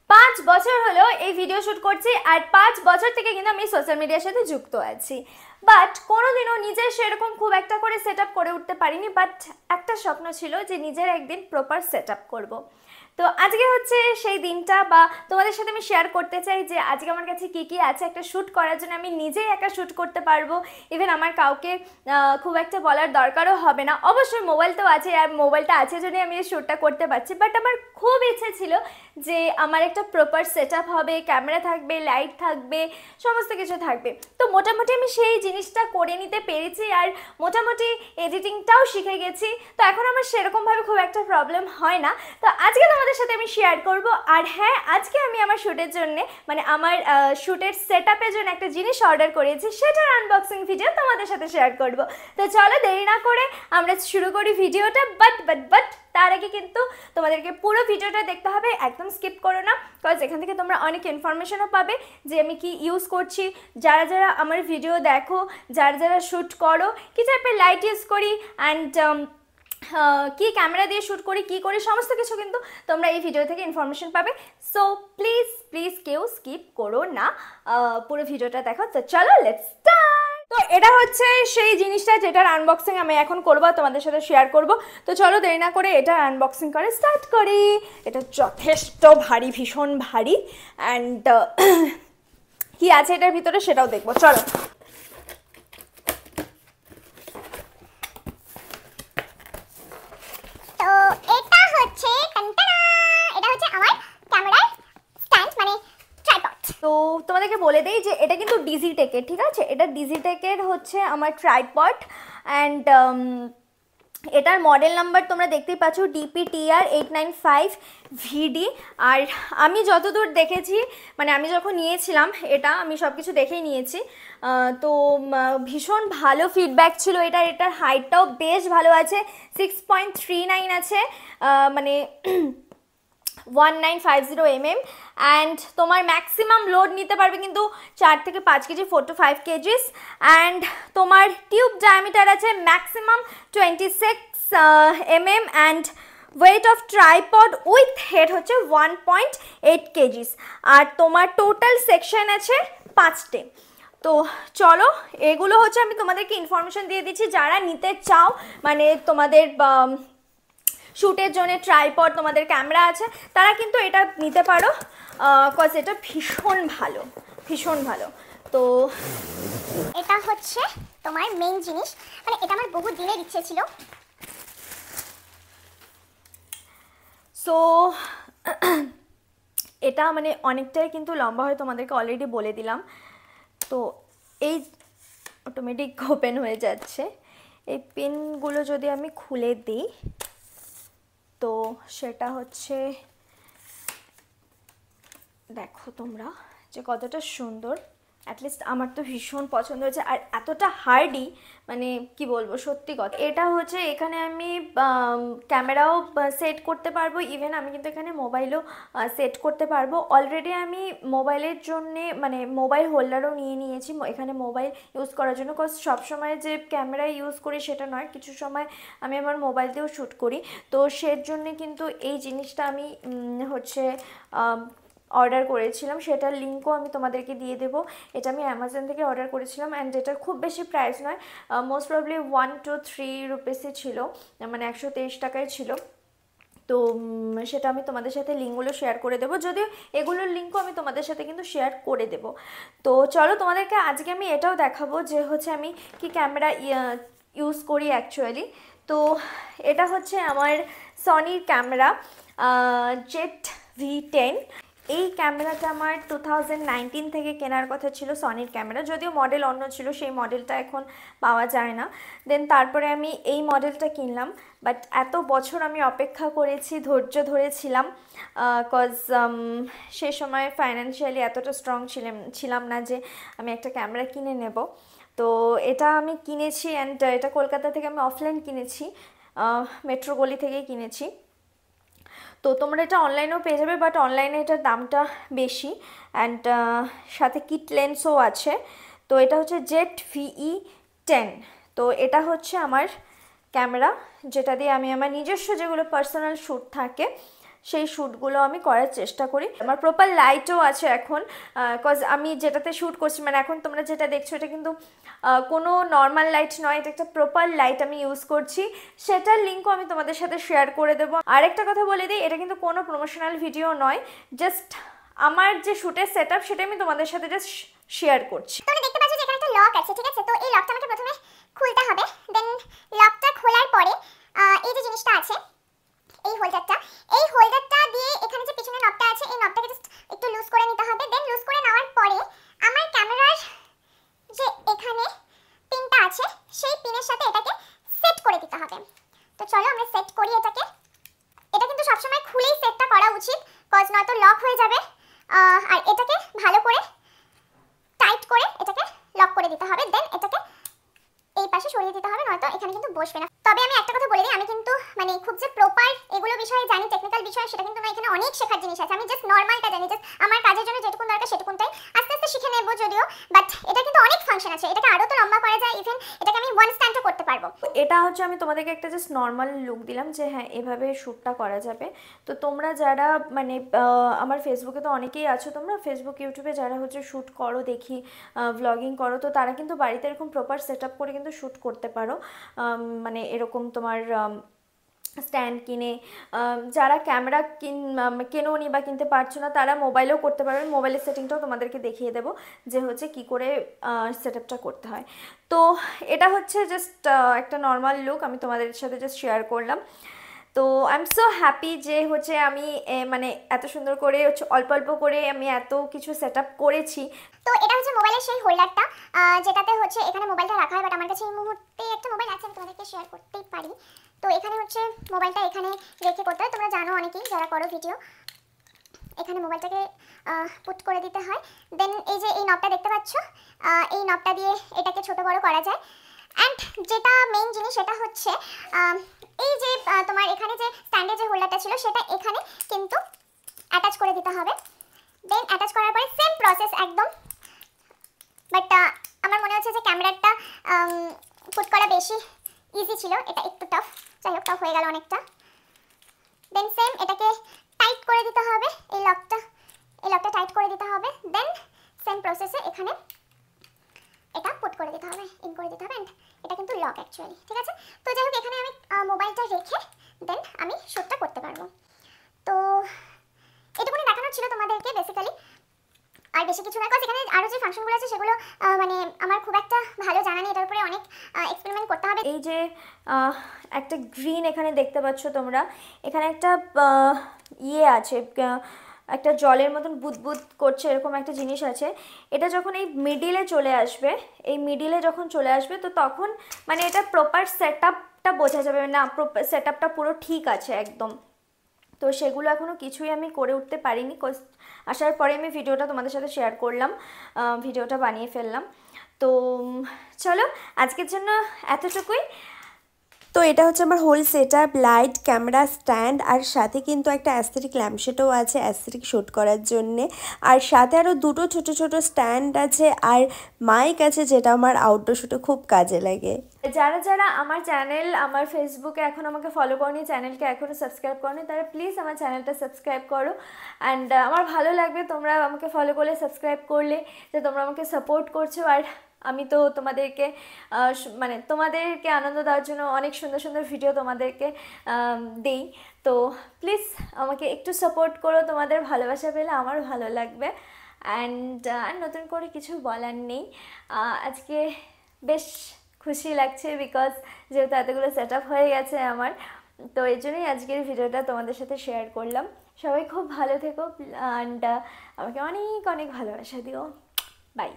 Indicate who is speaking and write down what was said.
Speaker 1: 5 বছর হলো এই ভিডিও শুট করছি, আর 5 বছর থেকে কিন্তু আমি সোশ্যাল মিডিয়ার সাথে যুক্ত আছি। বাট কোনোদিনও নিজের সেরকম খুব একটা করে সেট আপ করে উঠতে পারিনি। বাট একটা স্বপ্ন ছিল যে নিজের একদিন প্রপার সেট আপ করবো। তো আজকে হচ্ছে সেই দিনটা, বা তোমাদের সাথে আমি শেয়ার করতে চাই যে আজকে আমার কাছে কী কী আছে। একটা শ্যুট করার জন্য আমি নিজেই একা শ্যুট করতে পারবো। ইভেন আমার কাউকে খুব একটা বলার দরকারও হবে না। অবশ্যই মোবাইল তো আছে, আর মোবাইলটা আছে জন্যই আমি এই শ্যুটটা করতে পারছি। বাট আমার খুব ইচ্ছে ছিল যে আমার একটা প্রপার সেট আপ হবে, ক্যামেরা থাকবে, লাইট থাকবে, সমস্ত কিছু থাকবে। তো মোটামুটি আমি সেই জিনিসটা করে নিতে পেরেছি, আর মোটামুটি এডিটিংটাও শিখে গেছি। তো এখন আমার সেরকমভাবে খুব একটা প্রবলেম হয় না। তো আজকে তোমাদের সাথে আমি শেয়ার করব। আর হ্যাঁ, আজকে আমি আমার শ্যুটের জন্য, মানে আমার শ্যুটের সেট আপের জন্য একটা জিনিস অর্ডার করেছি, সেটার আনবক্সিং ভিডিও তোমাদের সাথে শেয়ার করব। তো চলো দেরি না করে আমরা শুরু করি ভিডিওটা। বাট তার আগে কিন্তু তোমাদেরকে পুরো ভিডিওটা দেখতে হবে, একদম স্কিপ করো না। বিকজ এখান থেকে তোমরা অনেক ইনফরমেশনও পাবে যে আমি কি ইউজ করছি, যারা যারা আমার ভিডিও দেখো, যারা যারা শ্যুট করো, কী টাইপের লাইট ইউজ করি, অ্যান্ড কি ক্যামেরা দিয়ে শ্যুট করি, কী করি, সমস্ত কিছু কিন্তু তোমরা এই ভিডিও থেকে ইনফরমেশন পাবে। সো প্লিজ প্লিজ কেউ স্কিপ করো না, পুরো ভিডিওটা দেখো। তো চলো লেটস স্টার্ট। তো এটা হচ্ছে সেই জিনিসটা যেটার আনবক্সিং আমি এখন করবো, তোমাদের সাথে শেয়ার করব। তো চলো দেরি না করে এটা আনবক্সিং করে স্টার্ট করি। এটা যথেষ্ট ভারী, ভীষণ ভারী। অ্যান্ড কি আছে এটার ভিতরে সেটাও দেখবো, চলো।
Speaker 2: তো এটা হচ্ছে এটা হচ্ছে আমার ক্যামেরার স্ট্যান্ড, মানে ট্রাইপড।
Speaker 1: তো তোমাদেরকে বলে দেই যে এটা কিন্তু ডিজিটেকের, ঠিক আছে? এটা ডিজিটেকের হচ্ছে আমার ট্রাইপড। অ্যান্ড এটার মডেল নাম্বার তোমরা দেখতেই পাচ্ছ, DPTR895VD। আর আমি যতদূর দেখেছি, মানে আমি যখন নিয়েছিলাম এটা, আমি সব কিছু দেখেই নিয়েছি। তো ভীষণ ভালো ফিডব্যাক ছিল এটার হাইটটাও বেশ ভালো আছে, 6.39 আছে, মানে 1950 অ্যান্ড তোমার ম্যাক্সিমাম লোড নিতে পারবে কিন্তু 4 থেকে 5 কেজি, 4 to 5 কেজিস। অ্যান্ড তোমার টিউব ডায়ামিটার আছে maximum 26 and weight of tripod with head হচ্ছে 1.8 কেজিস। আর তোমার টোটাল সেকশন আছে 5টে। তো চলো, এগুলো হচ্ছে আমি তোমাদেরকে ইনফরমেশন দিয়ে দিচ্ছি। যারা নিতে চাও, মানে তোমাদের শ্যুটের জন্য ট্রাইপড, তোমাদের ক্যামেরা আছে, তারা কিন্তু এটা নিতে পারো। কজ এটা ভীষণ ভালো, ভীষণ ভালো। তো
Speaker 2: এটা হচ্ছে তোমার মেইন জিনিস, মানে এটা আমার বহু দিনের ইচ্ছে ছিল।
Speaker 1: সো এটা মানে অনেকটাই কিন্তু লম্বা হয়, তোমাদেরকে অলরেডি বলে দিলাম। তো এই অটোমেটিক ওপেন হয়ে যাচ্ছে। এই পিনগুলো যদি আমি খুলে দিই, তো সেটা হচ্ছে, দেখো তোমরা যে কতটা সুন্দর। অ্যাটলিস্ট আমার তো ভীষণ পছন্দ হয়েছে, আর এতটা হার্ডি, মানে কি বলবো, সত্যি কথা। এটা হচ্ছে এখানে আমি ক্যামেরাও সেট করতে পারবো, ইভেন আমি কিন্তু এখানে মোবাইলও সেট করতে পারবো। অলরেডি আমি মোবাইলের জন্যে, মানে মোবাইল হোল্ডারও নিয়ে নিয়েছি এখানে মোবাইল ইউজ করার জন্য। কজ সবসময় যে ক্যামেরা ইউজ করি সেটা নয়, কিছু সময় আমি আমার মোবাইল দিয়েও শ্যুট করি। তো সের জন্যে কিন্তু এই জিনিসটা আমি হচ্ছে অর্ডার করেছিলাম, সেটার লিঙ্কও আমি তোমাদেরকে দিয়ে দেবো। এটা আমি অ্যামাজন থেকে অর্ডার করেছিলাম, অ্যান্ড এটার খুব বেশি প্রাইস নয়, মোস্ট প্রবলি 1 to 3 রুপিসই ছিল, মানে 123 টাকায় ছিল। তো সেটা আমি তোমাদের সাথে লিঙ্কগুলো শেয়ার করে দেবো, যদিও এগুলোর লিঙ্কও আমি তোমাদের সাথে কিন্তু শেয়ার করে দেবো। তো চলো, তোমাদেরকে আজকে আমি এটাও দেখাবো যে হচ্ছে আমি কি ক্যামেরা ইউজ করি অ্যাকচুয়ালি। তো এটা হচ্ছে আমার সনির ক্যামেরা, ZV-10। এই ক্যামেরাটা আমার 2019 থেকে কেনার কথা ছিল, সনির ক্যামেরা, যদিও মডেল অন্য ছিল, সেই মডেলটা এখন পাওয়া যায় না। দেন তারপরে আমি এই মডেলটা কিনলাম। বাট এত বছর আমি অপেক্ষা করেছি, ধৈর্য ধরেছিলাম, কজ সে সময় ফাইন্যান্সিয়ালি এতটা স্ট্রং ছিলাম না যে আমি একটা ক্যামেরা কিনে নেব। তো এটা আমি কিনেছি, অ্যান্ড এটা কলকাতা থেকে আমি অফলাইন কিনেছি, মেট্রো গলি থেকেই কিনেছি। তো তোমরা এটা অনলাইনেও পেয়ে যাবে, বাট অনলাইনে এটার দামটা বেশি। অ্যান্ড সাথে কিট লেন্সও আছে। তো এটা হচ্ছে ZV-10। তো এটা হচ্ছে আমার ক্যামেরা, যেটা দিয়ে আমি আমার নিজস্ব যেগুলো পার্সোনাল শ্যুট থাকে সেই শ্যুটগুলো আমি করার চেষ্টা করি। আমার প্রপার লাইটও আছে এখন, কজ আমি যেটাতে শ্যুট করছি, মানে এখন তোমরা যেটা দেখছো এটা কিন্তু কোনো নর্মাল লাইট নয়, এটা একটা প্রপার লাইট আমি ইউজ করছি। সেটার লিঙ্কও আমি তোমাদের সাথে শেয়ার করে দেবো। আরেকটা কথা বলে দিই, এটা কিন্তু কোনো প্রমোশনাল ভিডিও নয়, জাস্ট আমার যে শ্যুটের সেট আপ সেটা আমি তোমাদের সাথে জাস্ট শেয়ার করছি।
Speaker 2: তোমরা দেখতে পাচ্ছ যে এখানে একটা লক আছে, ঠিক আছে? তো এই লকটা আমাকে প্রথমে খুলতে হবে। দেন লকটা খোলার পরে এই যে জিনিসটা আছে, এই হোল্ডারটা দিয়ে এখানে যে পিছনে নবটা আছে এই নবটাকে জাস্ট একটু লুজ করে নিতে হবে। দেন লুজ করে নেওয়ার পরে আমার ক্যামেরার যে এখানে পিনটা আছে সেই পিনের সাথে এটাকে সেট করে দিতে হবে। তো চলো আমরা সেট করি এটাকে। এটা কিন্তু সবসময় খুলেই সেটটা করা উচিত, কজ নয়তো লক হয়ে যাবে। আর এটাকে ভালো করে টাইট করে এটাকে লক করে দিতে হবে। দেন এটাকে এই পাশে সরিয়ে দিতে হবে, নয়তো এখানে কিন্তু বসবে না। তবে আমি একটা কথা বলে দিই, আমি কিন্তু মানে খুব যে প্রপার এগুলো বিষয়ে জানি, টেকনিক্যাল বিষয়, সেটা কিন্তু না। এখানে অনেক শেখার জিনিস আছে। আমি জাস্ট নর্মালটা জানি, জাস্ট আমার কাজের জন্য যেটুকুন দরকার সেটুকুনটাই আস্তে আস্তে শিখে নেবো যদিও। বাট এটা কিন্তু অনেক ফাংশন আছে, এটাকে আরও তো লম্বা করা যায়, ইভেন এটাকে আমি ওয়ান স্ট্যান্ডও করতে পারবো।
Speaker 1: এটা হচ্ছে আমি তোমাদেরকে একটা জাস্ট নর্মাল লুক দিলাম যে হ্যাঁ এভাবে শ্যুটটা করা যাবে। তো তোমরা যারা মানে আমার ফেসবুকে তো অনেকেই আছো, তোমরা ফেসবুক ইউটিউবে যারা হচ্ছে শ্যুট করো দেখি, ভ্লগিং করো, তো তারা কিন্তু বাড়িতে এরকম প্রপার সেট আপ করে কিন্তু শ্যুট করতে পারো। মানে এরকম তোমার স্ট্যান্ড কিনে, যারা ক্যামেরা কেনোনি বা কিনতে পারছো না তারা মোবাইলেও করতে পারবে। মোবাইলের সেটিংটাও তোমাদেরকে দেখিয়ে দেবো যে হচ্ছে কি করে সেট আপটা করতে হয়। তো এটা হচ্ছে জাস্ট একটা নর্মাল লুক আমি তোমাদের সাথে জাস্ট শেয়ার করলাম। তো আই এম সো হ্যাপি যে হচ্ছে আমি মানে এত সুন্দর করে হচ্ছে অল্প অল্প করে আমি এত কিছু সেট আপ করেছি।
Speaker 2: তো এটা হচ্ছে মোবাইলের সেই হোল্ডারটা, যেটাতে হচ্ছে এখানে মোবাইলটা রাখা হয়। বাট আমার কাছে এই মুহূর্তে একটা মোবাইল আছে, আমি তোমাদেরকে শেয়ার করতেই পারি। তো এখানে হচ্ছে মোবাইলটা এখানে রেখে করতে হয়। তোমরা জানো অনেকেই যারা করো ভিডিও, এখানে মোবাইলটাকে পুট করে দিতে হয়। দেন এই যে এই নবটা দেখতে পাচ্ছ, এই নবটা দিয়ে এটাকে ছোট বড় করা যায়। অ্যান্ড যেটা মেইন জিনিস সেটা হচ্ছে এই যে তোমার এখানে যে স্ট্যান্ডের যে হোল্ডারটা ছিল সেটা এখানে কিন্তু অ্যাটাচ করে দিতে হবে। দেন অ্যাটাচ করার পরে সেম প্রসেস একদম, বাট আমার মনে হচ্ছে যে ক্যামেরাটা পুট করা বেশি ইজি ছিল, এটা একটু টাফ। যাই হোক, টাফ হয়ে গেল অনেকটা। দেন সেম এটাকে টাইট করে দিতে হবে, এই লকটা টাইট করে দিতে হবে। দেন সেম প্রসেসে এখানে এটা পুট করে দিতে হবে, ইন করে দিতে হবে। এটা কিন্তু লক অ্যাকচুয়ালি, ঠিক আছে? তো যাই হোক, এখানে আমি মোবাইলটা রেখে দেন আমি শ্যুটটা করতে পারবো। তো এটুকুনি দেখানোর ছিল তোমাদেরকে বেসিক্যালি, আর বেশি কিছু না। কজ এখানে আরও যে ফাংশনগুলো আছে সেগুলো মানে আমার খুব একটা ভালো জানা নেই, এটার উপরে অনেক এক্সপেরিমেন্ট করতে হবে।
Speaker 1: এই যে একটা গ্রিন এখানে দেখতে পাচ্ছ তোমরা, এখানে একটা ইয়ে আছে, একটা জলের মতন বুদবুদ করছে এরকম একটা জিনিস আছে। এটা যখন এই মিডিলে চলে আসবে, এই মিডিলে যখন চলে আসবে তো তখন মানে এটা প্রপার সেট আপটা বোঝা যাবে না, সেট আপটা পুরো ঠিক আছে একদম। তো সেগুলো এখনও কিছুই আমি করে উঠতে পারিনি, আসার পরে আমি ভিডিওটা তোমাদের সাথে শেয়ার করলাম, ভিডিওটা বানিয়ে ফেললাম। তো চলো আজকের জন্য এতটুকুই।
Speaker 3: তো এটা হচ্ছে আমার whole setup, light, camera, stand, আর সাথে কিন্তু একটা অ্যাস্থেটিক ল্যাম্পশেডও আছে অ্যাস্থেটিক শ্যুট করার জন্যে। আর সাথে আরও দুটো ছোট ছোট স্ট্যান্ড আছে আর মাইক আছে, যেটা আমার আউটডোর শ্যুটে খুব কাজে লাগে।
Speaker 1: যারা যারা আমার চ্যানেল, আমার ফেসবুকে এখন আমাকে ফলো করনি, চ্যানেলকে এখনও সাবস্ক্রাইব করনি, তারা প্লিজ আমার চ্যানেলটা সাবস্ক্রাইব করো। অ্যান্ড আমার ভালো লাগবে তোমরা আমাকে ফলো করলে, সাবস্ক্রাইব করলে, যে তোমরা আমাকে সাপোর্ট করছো। আর আমি তো তোমাদেরকে মানে তোমাদেরকে আনন্দ দেওয়ার জন্য অনেক সুন্দর সুন্দর ভিডিও তোমাদেরকে দেই। তো প্লিজ আমাকে একটু সাপোর্ট করো, তোমাদের ভালোবাসা পেলে আমার ভালো লাগবে। অ্যান্ড নতুন করে কিছু বলার নেই, আজকে বেশ খুশি লাগছে বিকজ যেহেতু এতগুলো সেট আপ হয়ে গেছে আমার, তো এই জন্যই আজকের ভিডিওটা তোমাদের সাথে শেয়ার করলাম। সবাই খুব ভালো থেকো অ্যান্ড আমাকে অনেক অনেক ভালোবাসা দিও। বাই।